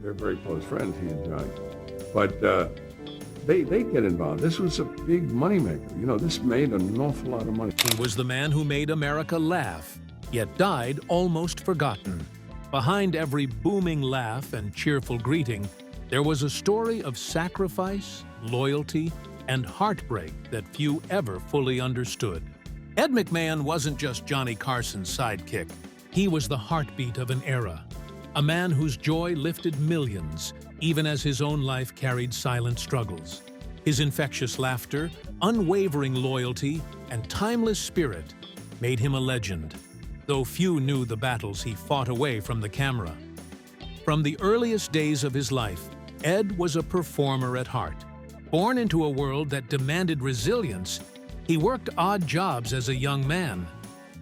they're very close friends, he and Johnny. But they get involved. This was a big moneymaker. You know, this made an awful lot of money. He was the man who made America laugh, yet died almost forgotten. Behind every booming laugh and cheerful greeting, there was a story of sacrifice, loyalty, and heartbreak that few ever fully understood. Ed McMahon wasn't just Johnny Carson's sidekick. He was the heartbeat of an era, a man whose joy lifted millions, even as his own life carried silent struggles. His infectious laughter, unwavering loyalty, and timeless spirit made him a legend, though few knew the battles he fought away from the camera. From the earliest days of his life, Ed was a performer at heart. Born into a world that demanded resilience, he worked odd jobs as a young man,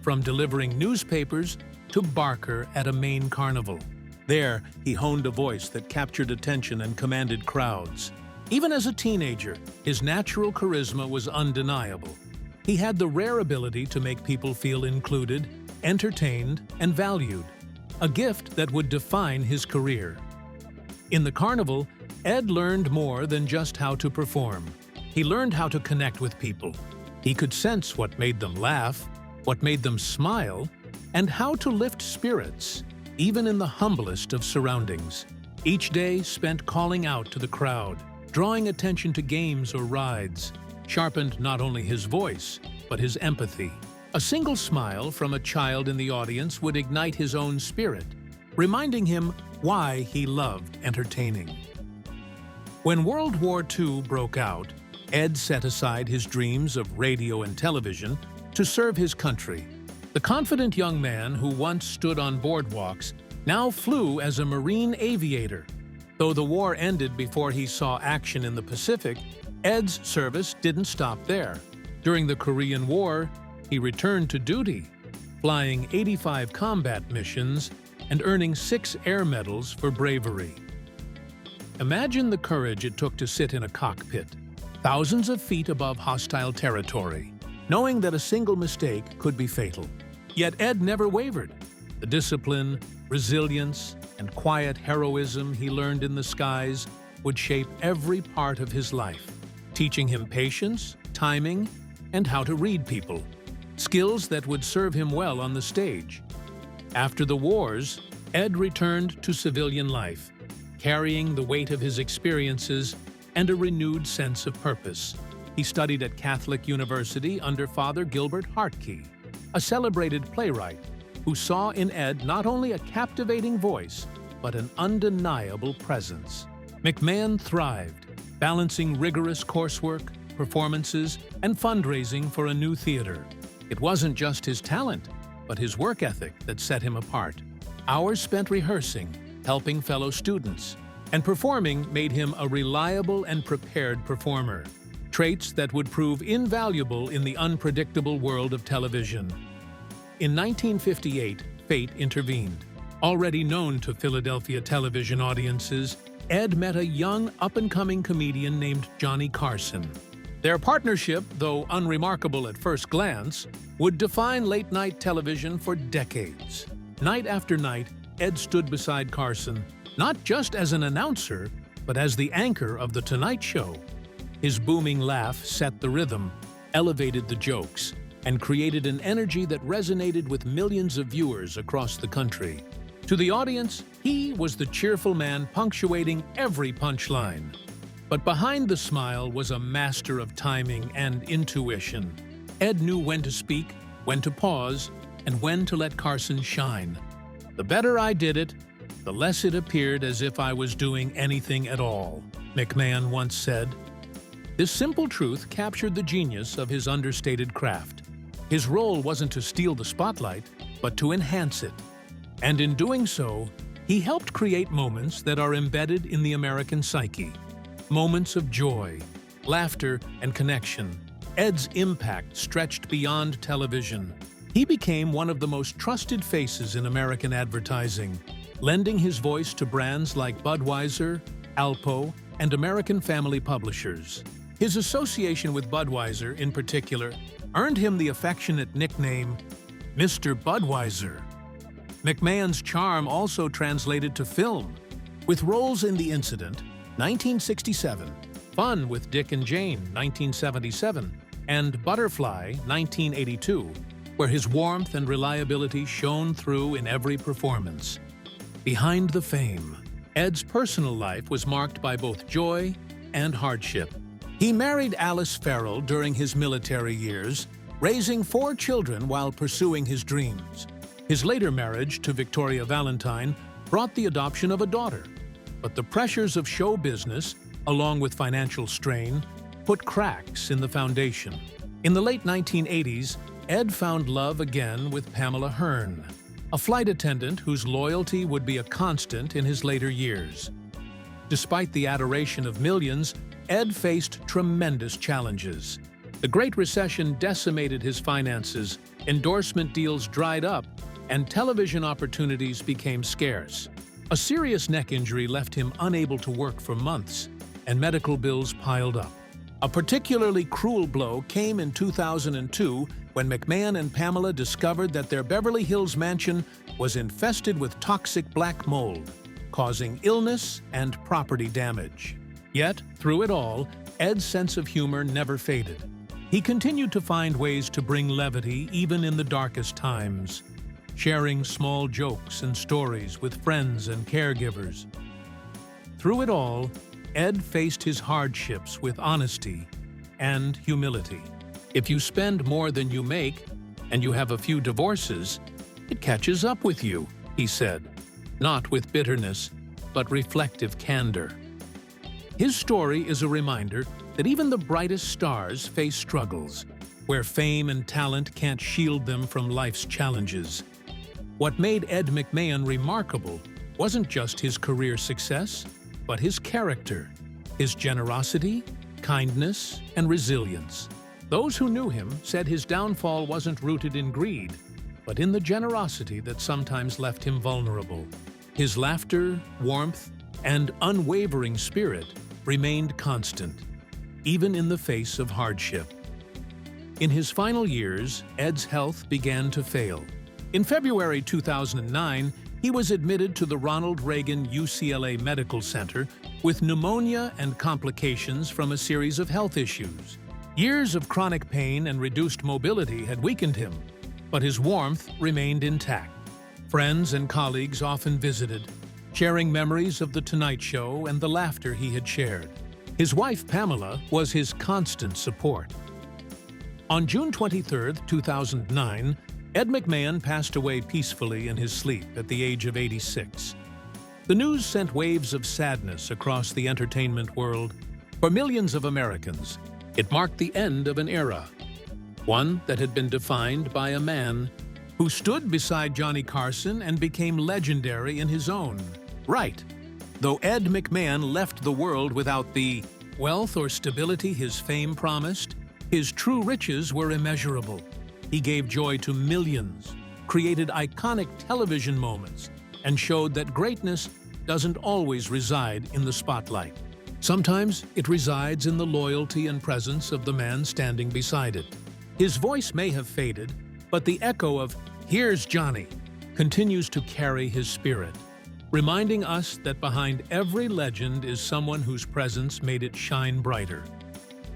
from delivering newspapers to barker at a Maine carnival. There, he honed a voice that captured attention and commanded crowds. Even as a teenager, his natural charisma was undeniable. He had the rare ability to make people feel included, entertained, and valued, a gift that would define his career. In the carnival, Ed learned more than just how to perform. He learned how to connect with people. He could sense what made them laugh, what made them smile, and how to lift spirits, even in the humblest of surroundings. Each day spent calling out to the crowd, drawing attention to games or rides, sharpened not only his voice, but his empathy. A single smile from a child in the audience would ignite his own spirit, reminding him why he loved entertaining. When World War II broke out, Ed set aside his dreams of radio and television to serve his country. The confident young man who once stood on boardwalks now flew as a Marine aviator. Though the war ended before he saw action in the Pacific, Ed's service didn't stop there. During the Korean War, he returned to duty, flying 85 combat missions and earning 6 air medals for bravery. Imagine the courage it took to sit in a cockpit, thousands of feet above hostile territory, knowing that a single mistake could be fatal. Yet Ed never wavered. The discipline, resilience, and quiet heroism he learned in the skies would shape every part of his life, teaching him patience, timing, and how to read people, skills that would serve him well on the stage. After the wars, Ed returned to civilian life, carrying the weight of his experiences and a renewed sense of purpose. He studied at Catholic University under Father Gilbert Hartke, a celebrated playwright who saw in Ed not only a captivating voice, but an undeniable presence. McMahon thrived, balancing rigorous coursework, performances, and fundraising for a new theater. It wasn't just his talent, but his work ethic that set him apart. Hours spent rehearsing, helping fellow students, and performing made him a reliable and prepared performer, traits that would prove invaluable in the unpredictable world of television. In 1958, fate intervened. Already known to Philadelphia television audiences, Ed met a young, up-and-coming comedian named Johnny Carson. Their partnership, though unremarkable at first glance, would define late-night television for decades. Night after night, Ed stood beside Carson, not just as an announcer, but as the anchor of The Tonight Show. His booming laugh set the rhythm, elevated the jokes, and created an energy that resonated with millions of viewers across the country. To the audience, he was the cheerful man punctuating every punchline. But behind the smile was a master of timing and intuition. Ed knew when to speak, when to pause, and when to let Carson shine. The better I did it, the less it appeared as if I was doing anything at all, McMahon once said. This simple truth captured the genius of his understated craft. His role wasn't to steal the spotlight, but to enhance it. And in doing so, he helped create moments that are embedded in the American psyche. Moments of joy, laughter, and connection. Ed's impact stretched beyond television. He became one of the most trusted faces in American advertising, lending his voice to brands like Budweiser, Alpo, and American Family Publishers. His association with Budweiser, in particular, earned him the affectionate nickname Mr. Budweiser. McMahon's charm also translated to film. With roles in The Incident, 1967, Fun with Dick and Jane, 1977, and Butterfly, 1982, where his warmth and reliability shone through in every performance. Behind the fame, Ed's personal life was marked by both joy and hardship. He married Alice Farrell during his military years, raising 4 children while pursuing his dreams. His later marriage to Victoria Valentine brought the adoption of a daughter, but the pressures of show business, along with financial strain, put cracks in the foundation. In the late 1980s, Ed found love again with Pamela Hearn, a flight attendant whose loyalty would be a constant in his later years. Despite the adoration of millions, Ed faced tremendous challenges. The Great Recession decimated his finances, endorsement deals dried up, and television opportunities became scarce. A serious neck injury left him unable to work for months, and medical bills piled up. A particularly cruel blow came in 2002 when McMahon and Pamela discovered that their Beverly Hills mansion was infested with toxic black mold, causing illness and property damage. Yet, through it all, Ed's sense of humor never faded. He continued to find ways to bring levity even in the darkest times, sharing small jokes and stories with friends and caregivers. Through it all, Ed faced his hardships with honesty and humility. If you spend more than you make, and you have a few divorces, it catches up with you, he said, not with bitterness, but reflective candor. His story is a reminder that even the brightest stars face struggles, where fame and talent can't shield them from life's challenges. What made Ed McMahon remarkable wasn't just his career success, but his character, his generosity, kindness, and resilience. Those who knew him said his downfall wasn't rooted in greed, but in the generosity that sometimes left him vulnerable. His laughter, warmth, and unwavering spirit remained constant, even in the face of hardship. In his final years, Ed's health began to fail. In February 2009, he was admitted to the Ronald Reagan UCLA Medical Center with pneumonia and complications from a series of health issues. Years of chronic pain and reduced mobility had weakened him, but his warmth remained intact. Friends and colleagues often visited, sharing memories of The Tonight Show and the laughter he had shared. His wife, Pamela, was his constant support. On June 23, 2009, Ed McMahon passed away peacefully in his sleep at the age of 86. The news sent waves of sadness across the entertainment world. For millions of Americans, it marked the end of an era, one that had been defined by a man who stood beside Johnny Carson and became legendary in his own right. Though Ed McMahon left the world without the wealth or stability his fame promised, his true riches were immeasurable. He gave joy to millions, created iconic television moments, and showed that greatness doesn't always reside in the spotlight. Sometimes it resides in the loyalty and presence of the man standing beside it. His voice may have faded, but the echo of "Here's Johnny" continues to carry his spirit, reminding us that behind every legend is someone whose presence made it shine brighter.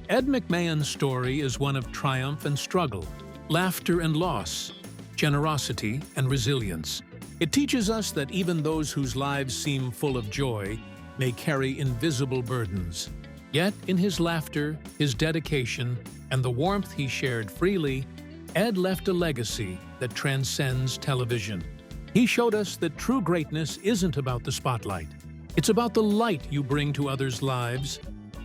Ed McMahon's story is one of triumph and struggle, laughter and loss, generosity and resilience. It teaches us that even those whose lives seem full of joy may carry invisible burdens. Yet in his laughter, his dedication, and the warmth he shared freely, Ed left a legacy that transcends television. He showed us that true greatness isn't about the spotlight. It's about the light you bring to others' lives,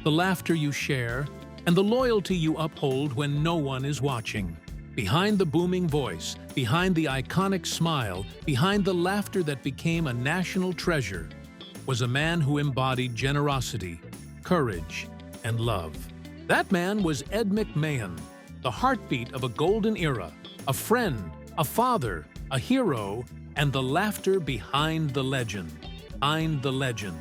the laughter you share, and the loyalty you uphold when no one is watching. Behind the booming voice, behind the iconic smile, behind the laughter that became a national treasure, was a man who embodied generosity, courage, and love. That man was Ed McMahon, the heartbeat of a golden era, a friend, a father, a hero, and the laughter behind the legend. Behind the legend.